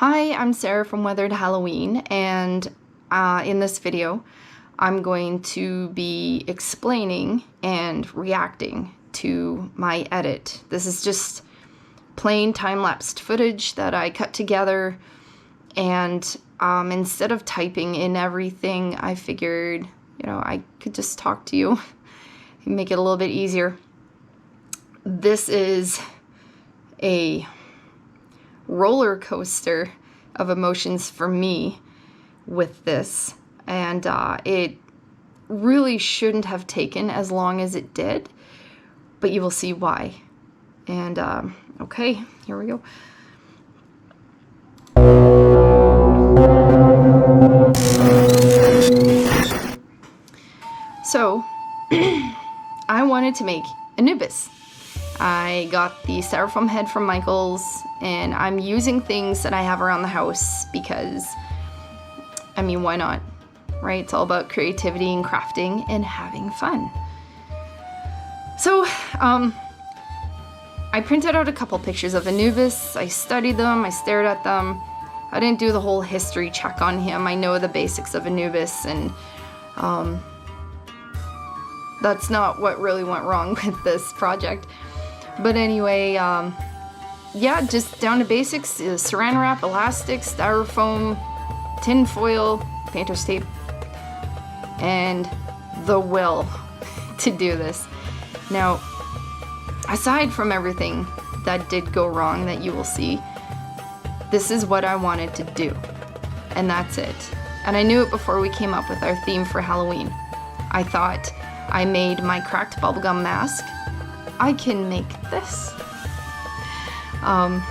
Hi, I'm Sarah from Weathered Halloween, and in this video I'm going to be explaining and reacting to my edit. This is just plain time-lapsed footage that I cut together, and instead of typing in everything, I figured, I could just talk to you and make it a little bit easier. This is a roller coaster of emotions for me with this, and it really shouldn't have taken as long as it did, but you will see why. And okay, here we go. So I wanted to make Anubis. I got the styrofoam head from Michael's, and I'm using things that I have around the house because, why not, right? It's all about creativity and crafting and having fun. So, I printed out a couple pictures of Anubis. I studied them, I stared at them. I didn't do the whole history check on him. I know the basics of Anubis, and that's not what really went wrong with this project. But anyway, yeah, just down to basics: saran wrap, elastic, styrofoam, tin foil, painter's tape, and the will to do this. Now, aside from everything that did go wrong that you will see, this is what I wanted to do, and that's it. And I knew it before we came up with our theme for Halloween. I thought, I made my cracked bubblegum mask, I can make this. I'm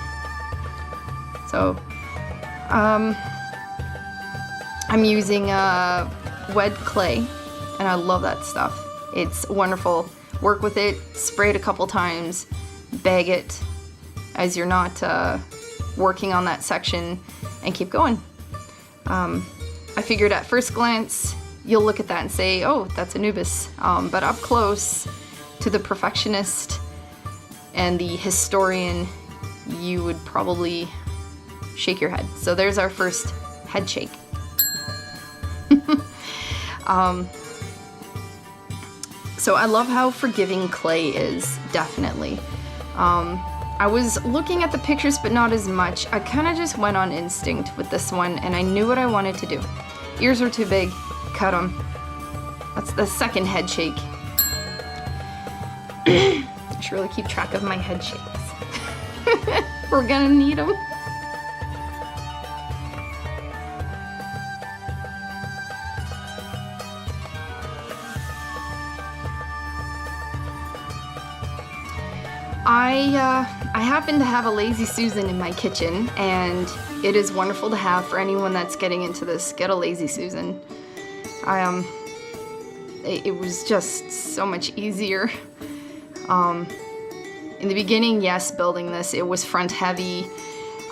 using wet clay, and I love that stuff. It's wonderful. Work with it, spray it a couple times, bag it as you're not working on that section, and keep going. I figured at first glance, you'll look at that and say, oh, that's Anubis. But up close, to the perfectionist and the historian, you would probably shake your head. So there's our first head shake. So I love how forgiving clay is, definitely. I was looking at the pictures, but not as much. I kind of just went on instinct with this one, and I knew what I wanted to do. Ears were too big, cut them. That's the second head shake. I should really keep track of my head shakes. We're gonna need them. I happen to have a Lazy Susan in my kitchen, and it is wonderful to have for anyone that's getting into this. Get a Lazy Susan. It was just so much easier. In the beginning, yes, building this, it was front heavy,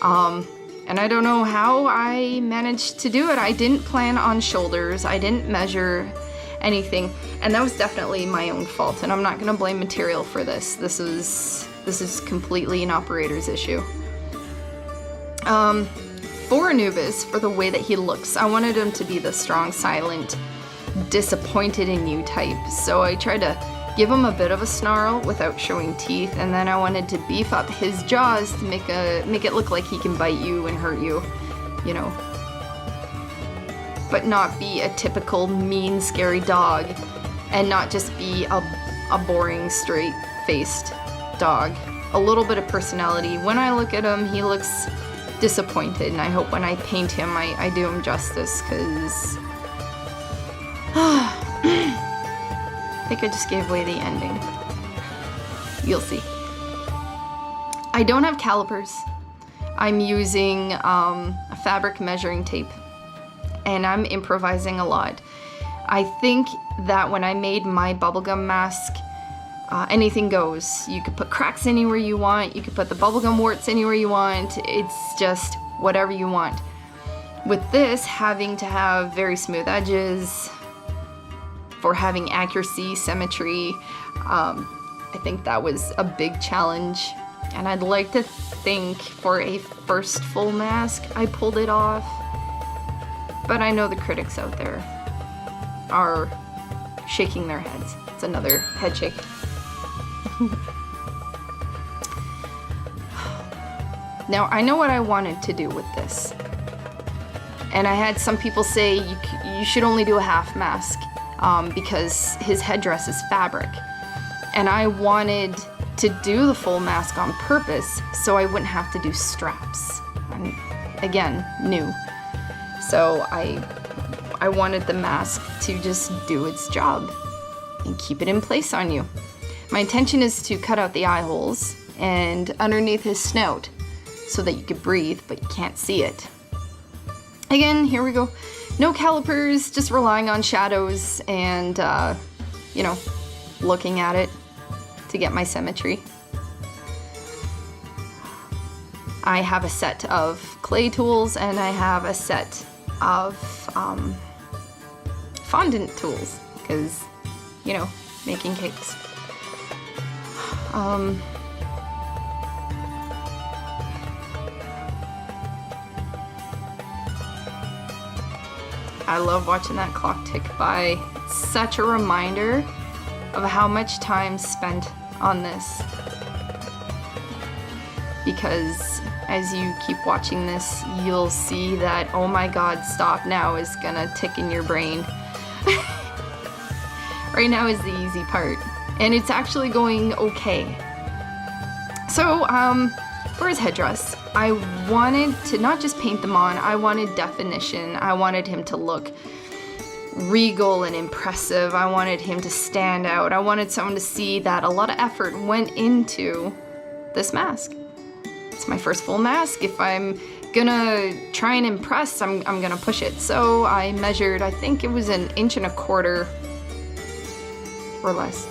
and I don't know how I managed to do it. I didn't plan on shoulders, I didn't measure anything, and that was definitely my own fault, and I'm not gonna blame material for this. This is completely an operator's issue. For Anubis, for the way that he looks, I wanted him to be the strong, silent, disappointed in you type, so I tried to give him a bit of a snarl without showing teeth, and then I wanted to beef up his jaws to make it look like he can bite you and hurt you, but not be a typical mean, scary dog, and not just be a boring, straight-faced dog. A little bit of personality. When I look at him, he looks disappointed, and I hope when I paint him, I do him justice, because I think I just gave away the ending. You'll see. I don't have calipers. I'm using a fabric measuring tape, and I'm improvising a lot. I think that when I made my bubblegum mask, anything goes. You could put cracks anywhere you want, you could put the bubblegum warts anywhere you want, it's just whatever you want. With this, having to have very smooth edges, for having accuracy, symmetry, I think that was a big challenge And I'd like to think for a first full mask, I pulled it off. But I know the critics out there are shaking their heads. It's another head shake. Now, I know what I wanted to do with this. And I had some people say you should only do a half mask because his headdress is fabric. And I wanted to do the full mask on purpose so I wouldn't have to do straps. I'm, again, new. So I wanted the mask to just do its job and keep it in place on you. My intention is to cut out the eye holes and underneath his snout so that you could breathe, but you can't see it. Again, here we go. No calipers, just relying on shadows and, you know, looking at it to get my symmetry. I have a set of clay tools and I have a set of fondant tools because, you know, making cakes. I love watching that clock tick by. It's such a reminder of how much time spent on this. Because as you keep watching this, you'll see that, oh my god, stop now is gonna tick in your brain. Right now is the easy part. And it's actually going okay. So, for his headdress, I wanted to not just paint them on, I wanted definition. I wanted him to look regal and impressive. I wanted him to stand out. I wanted someone to see that a lot of effort went into this mask. It's my first full mask. If I'm gonna try and impress, I'm gonna push it. So I measured, I think it was 1.25 inches or less.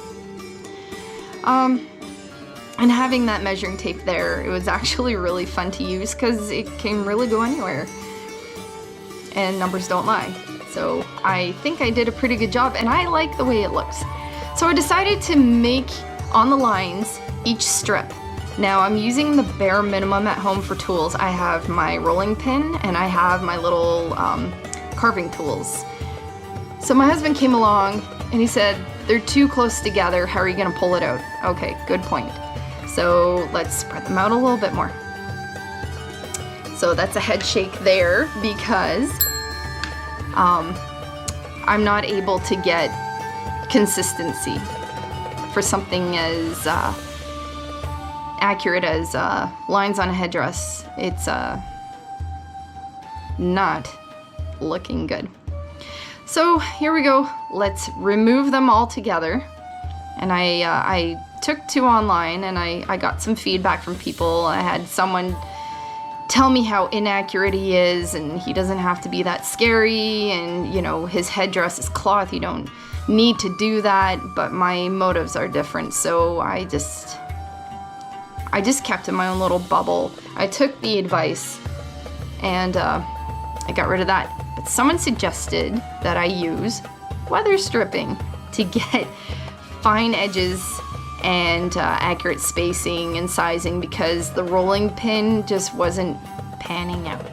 And having that measuring tape there, it was actually really fun to use because it can really go anywhere. And numbers don't lie. So I think I did a pretty good job and I like the way it looks. So I decided to make on the lines each strip. Now I'm using the bare minimum at home for tools. I have my rolling pin and I have my little carving tools. So my husband came along and he said, they're too close together, how are you gonna pull it out? Okay, good point. So let's spread them out a little bit more. So that's a head shake there because I'm not able to get consistency for something as accurate as lines on a headdress. It's not looking good. So here we go. Let's remove them all together. And I took 2 online and I got some feedback from people. I had someone tell me how inaccurate he is and he doesn't have to be that scary and, you know, his headdress is cloth. You don't need to do that, but my motives are different. So I just kept in my own little bubble. I took the advice and I got rid of that. But someone suggested that I use weather stripping to get fine edges and accurate spacing and sizing because the rolling pin just wasn't panning out.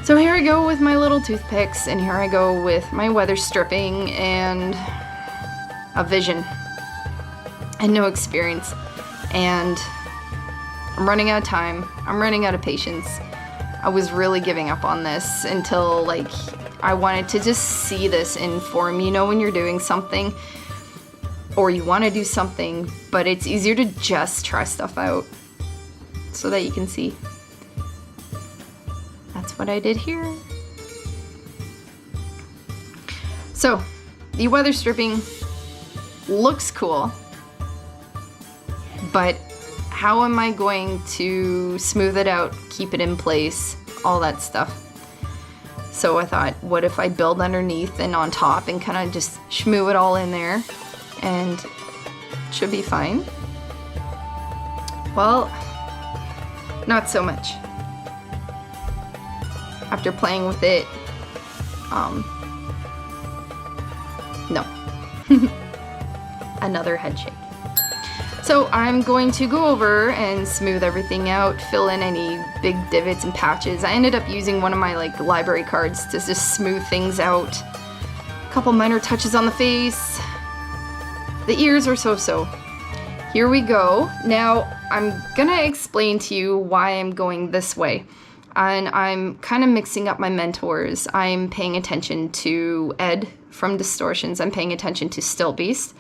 So here I go with my little toothpicks and here I go with my weather stripping and a vision and no experience. And I'm running out of time. I'm running out of patience. I was really giving up on this until like I wanted to just see this in form. You know when you're doing something or you want to do something, but it's easier to just try stuff out so that you can see. That's what I did here. So the weather stripping looks cool, but how am I going to smooth it out, keep it in place, all that stuff? So I thought, what if I build underneath and on top and kind of just schmoo it all in there and it should be fine? Well, not so much. After playing with it, no. Another head shake. So I'm going to go over and smooth everything out, fill in any big divots and patches. I ended up using one of my like library cards to just smooth things out. A couple minor touches on the face. The ears are so-so. Here we go. Now I'm gonna explain to you why I'm going this way. And I'm kind of mixing up my mentors. I'm paying attention to Ed from Distortions. I'm paying attention to Sculpt.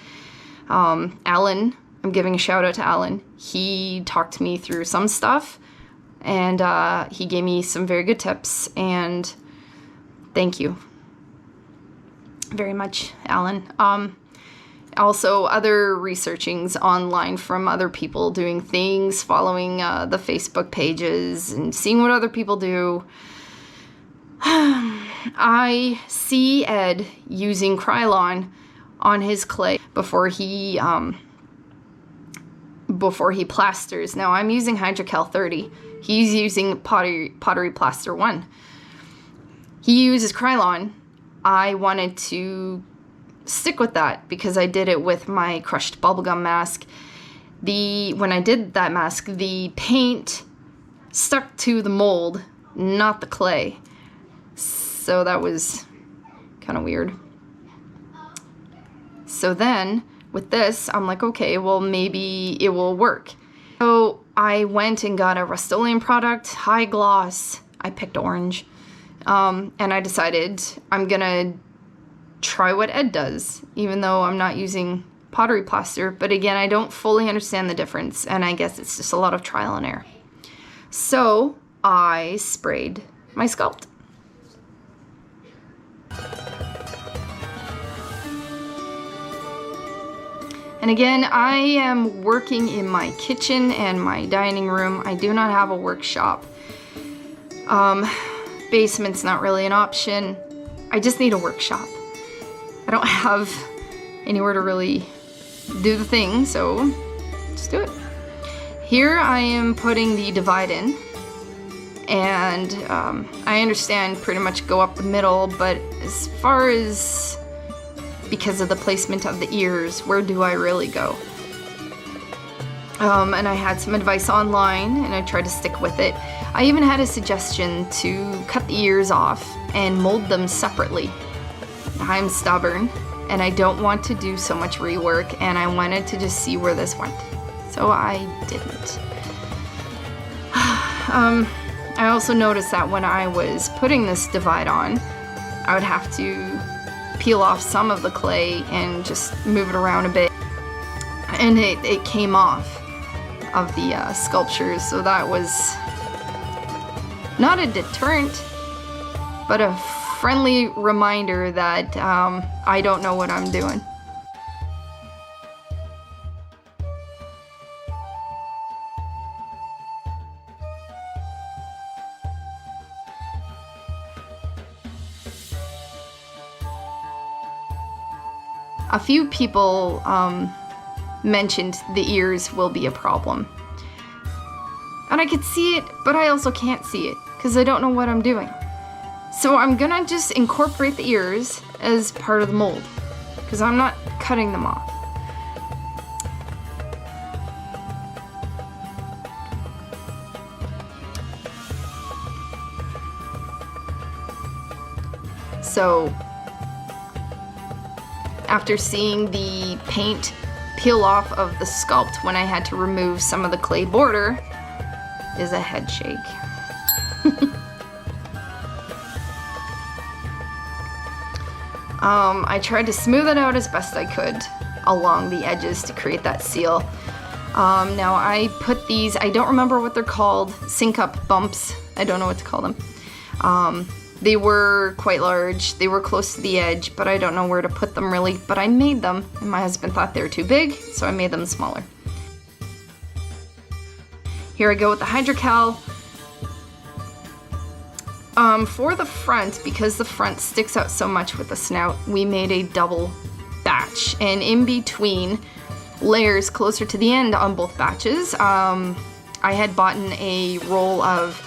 Alan, I'm giving a shout out to Alan. He talked me through some stuff and he gave me some very good tips, and thank you very much, Alan. Also, other researchings online from other people doing things, following the Facebook pages and seeing what other people do. I see Ed using Krylon on his clay before he plasters. Now I'm using Hydrocal 30. He's using Pottery Plaster 1. He uses Krylon. I wanted to stick with that because I did it with my crushed bubblegum mask. When I did that mask, the paint stuck to the mold, not the clay. So that was kind of weird. So then with this, I'm like, okay, well maybe it will work. So I went and got a Rust-Oleum product, high gloss. I picked orange. And I decided I'm gonna try what Ed does, even though I'm not using pottery plaster. But again, I don't fully understand the difference, and I guess it's just a lot of trial and error. So I sprayed my Sculpt. And again, I am working in my kitchen and my dining room. I do not have a workshop. Basement's not really an option. I just need a workshop. I don't have anywhere to really do the thing, so just do it. Here I am putting the divide in, and I understand pretty much go up the middle, but as far as because of the placement of the ears, where do I really go? And I had some advice online and I tried to stick with it. I even had a suggestion to cut the ears off and mold them separately. I'm stubborn and I don't want to do so much rework, and I wanted to just see where this went. So I didn't. I also noticed that when I was putting this divide on, I would have to peel off some of the clay and just move it around a bit. And it came off of the sculptures, so that was not a deterrent, but a friendly reminder that I don't know what I'm doing. A few people mentioned the ears will be a problem. And I could see it, but I also can't see it because I don't know what I'm doing. So I'm gonna just incorporate the ears as part of the mold because I'm not cutting them off. So after seeing the paint peel off of the Sculpt when I had to remove some of the clay border is a head shake. I tried to smooth it out as best I could along the edges to create that seal. Now I put these, I don't remember what they're called, sync up bumps. I don't know what to call them. They were quite large. They were close to the edge, but I don't know where to put them really. But I made them, and my husband thought they were too big, so I made them smaller. Here I go with the Hydrocal. For the front, because the front sticks out so much with the snout, we made a double batch. And in between layers closer to the end on both batches, I had bought a roll of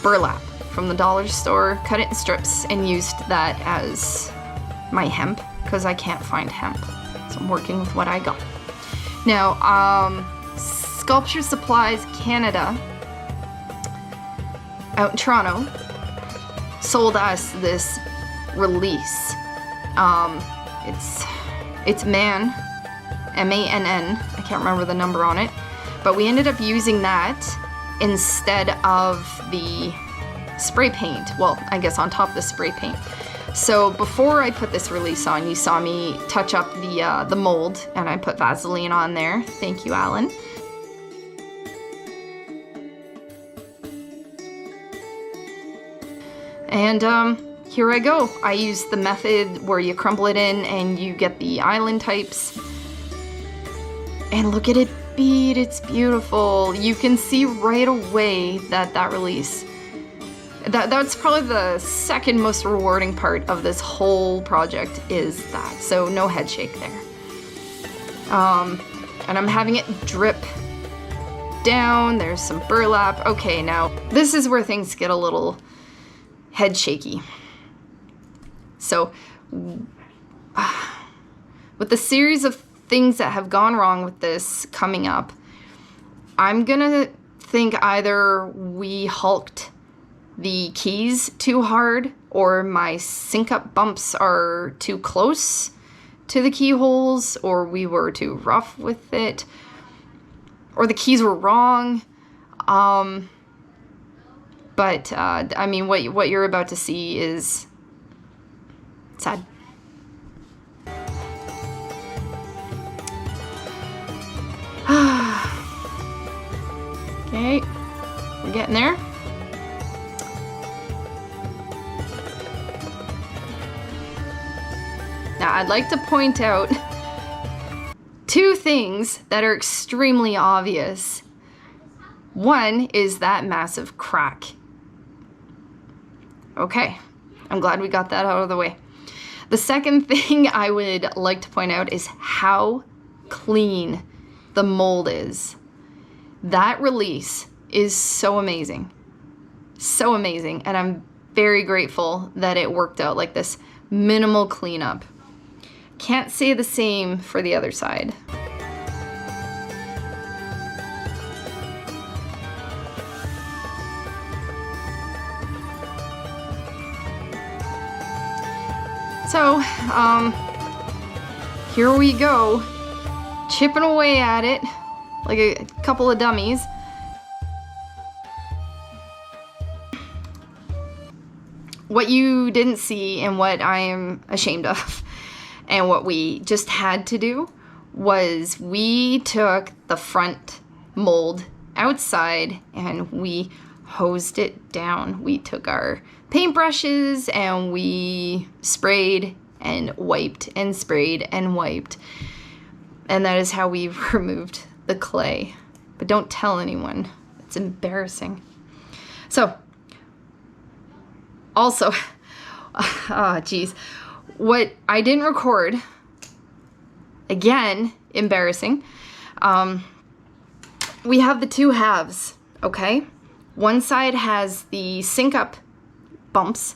burlap from the dollar store, cut it in strips, and used that as my hemp because I can't find hemp. So I'm working with what I got. Now, Sculpture Supplies Canada out in Toronto sold us this release. It's MANN, M-A-N-N. I can't remember the number on it, but we ended up using that instead of the spray paint. Well, I guess on top of the spray paint. So before I put this release on, you saw me touch up the mold, and I put Vaseline on there. Thank you, Alan. And here I go. I use the method where you crumble it in and you get the island types. And look at it bead, it's beautiful. You can see right away that release. That's probably the second most rewarding part of this whole project is that. So no head shake there. And I'm having it drip down. There's some burlap. Okay, now this is where things get a little head shaky. So with the series of things that have gone wrong with this coming up, I'm gonna think either we hulked the keys too hard, or my sync up bumps are too close to the keyholes, or we were too rough with it, or the keys were wrong. But I mean, what you're about to see is sad. Okay, we're getting there. Now, I'd like to point out two things that are extremely obvious. One is that massive crack. Okay, I'm glad we got that out of the way. The second thing I would like to point out is how clean the mold is. That release is so amazing. So amazing, and I'm very grateful that it worked out like this. Minimal cleanup. Can't say the same for the other side. So, here we go, chipping away at it like a couple of dummies. What you didn't see, and what I am ashamed of, and what we just had to do, was we took the front mold outside and we hosed it down. We took our paintbrushes and we sprayed and wiped and sprayed and wiped. And that is how we removed the clay. But don't tell anyone. It's embarrassing. So, also, oh geez, what I didn't record, again, embarrassing, we have the two halves, okay? One side has the sync up bumps,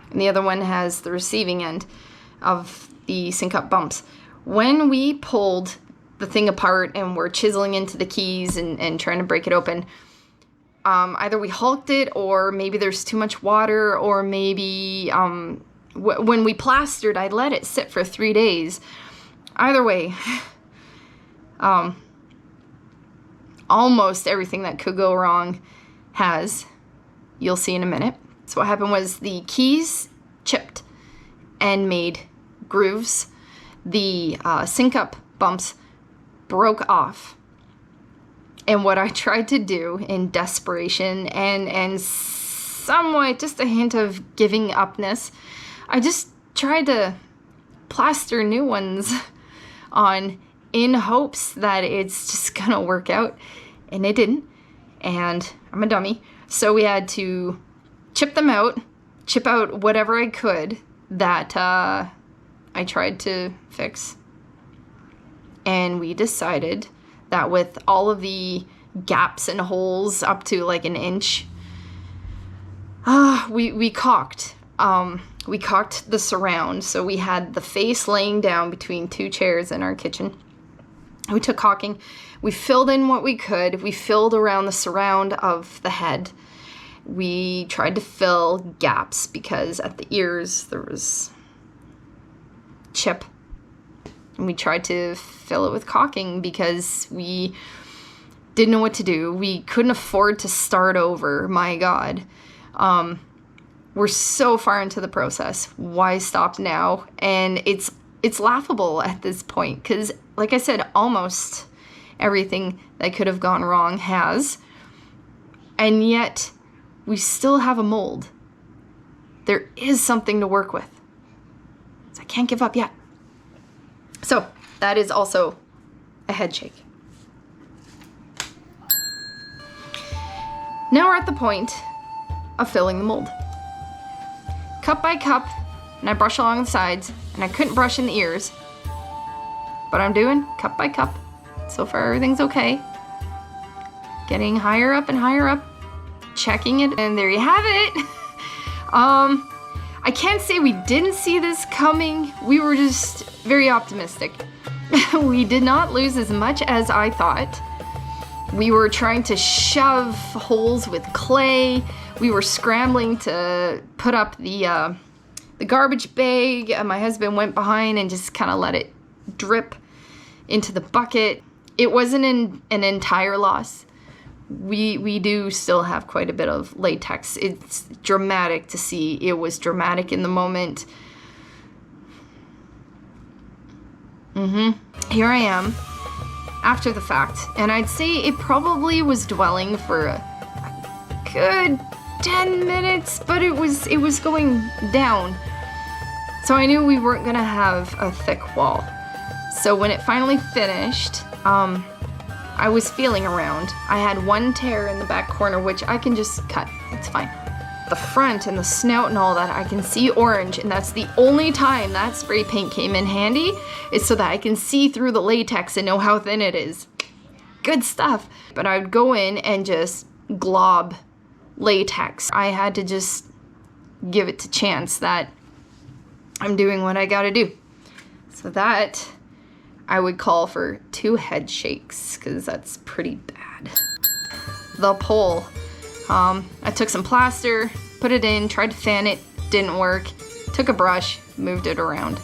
and the other one has the receiving end of the sync up bumps. When we pulled the thing apart and we're chiseling into the keys and trying to break it open, either we hulked it, or maybe there's too much water, or maybe when we plastered, I let it sit for 3 days. Either way, almost everything that could go wrong has. You'll see in a minute. So what happened was the keys chipped and made grooves. The sync up bumps broke off. And what I tried to do in desperation and somewhat just a hint of giving upness, I just tried to plaster new ones on in hopes that it's just gonna work out, and it didn't. And I'm a dummy. So we had to chip them out, chip out whatever I could that I tried to fix. And we decided that with all of the gaps and holes up to like an inch, we caulked. We caulked the surround. So we had the face laying down between two chairs in our kitchen. We took caulking, we filled in what we could, we filled around the surround of the head. We tried to fill gaps because at the ears there was chip. And we tried to fill it with caulking because we didn't know what to do. We couldn't afford to start over, my God. We're so far into the process. Why stop now? And it's laughable at this point because, like I said, almost everything that could have gone wrong has. And yet, we still have a mold. There is something to work with. So I can't give up yet. So that is also a head shake. Now we're at the point of filling the mold. Cup by cup, and I brush along the sides, and I couldn't brush in the ears. But I'm doing cup by cup. So far everything's okay. Getting higher up and higher up, checking it, and there you have it. I can't say we didn't see this coming. We were just very optimistic. We did not lose as much as I thought. We were trying to shove holes with clay. We were scrambling to put up the garbage bag. My husband went behind and just kind of let it drip into the bucket. It wasn't an entire loss. We do still have quite a bit of latex. It's dramatic to see. It was dramatic in the moment. Here I am after the fact, and I'd say it probably was dwelling for a good 10 minutes, but it was going down. So I knew we weren't gonna have a thick wall. So when it finally finished, I was feeling around. I had one tear in the back corner, which I can just cut. It's fine. The front and the snout and all that, I can see orange, and that's the only time that spray paint came in handy, is so that I can see through the latex and know how thin it is. Good stuff. But I would go in and just glob latex. I had to just give it to chance that I'm doing what I gotta do. So that I would call for 2 head shakes, because that's pretty bad. The pole. I took some plaster, put it in, tried to fan it, didn't work. Took a brush, moved it around.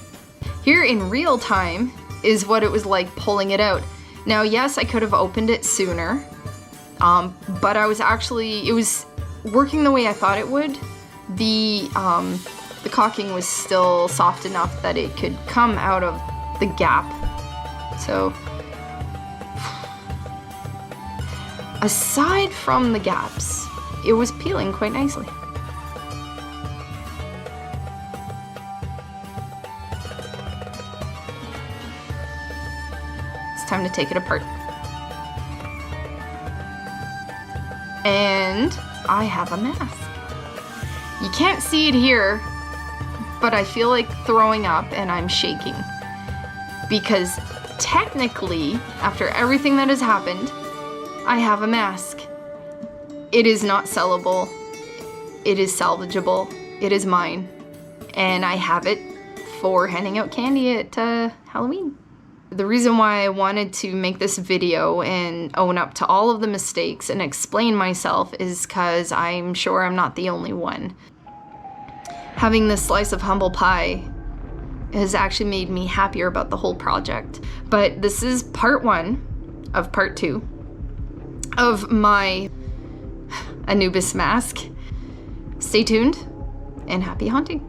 Here in real time is what it was like pulling it out. Now, yes, I could have opened it sooner, but I was actually, it was working the way I thought it would. The caulking was still soft enough that it could come out of the gap. So, aside from the gaps, it was peeling quite nicely. It's time to take it apart. And I have a mask. You can't see it here, but I feel like throwing up and I'm shaking. Because technically, after everything that has happened, I have a mask. It is not sellable. It is salvageable. It is mine. And I have it for handing out candy at Halloween. The reason why I wanted to make this video and own up to all of the mistakes and explain myself is because I'm sure I'm not the only one. Having this slice of humble pie has actually made me happier about the whole project. But this is part 1 of part 2 of my Anubis mask. Stay tuned and happy haunting.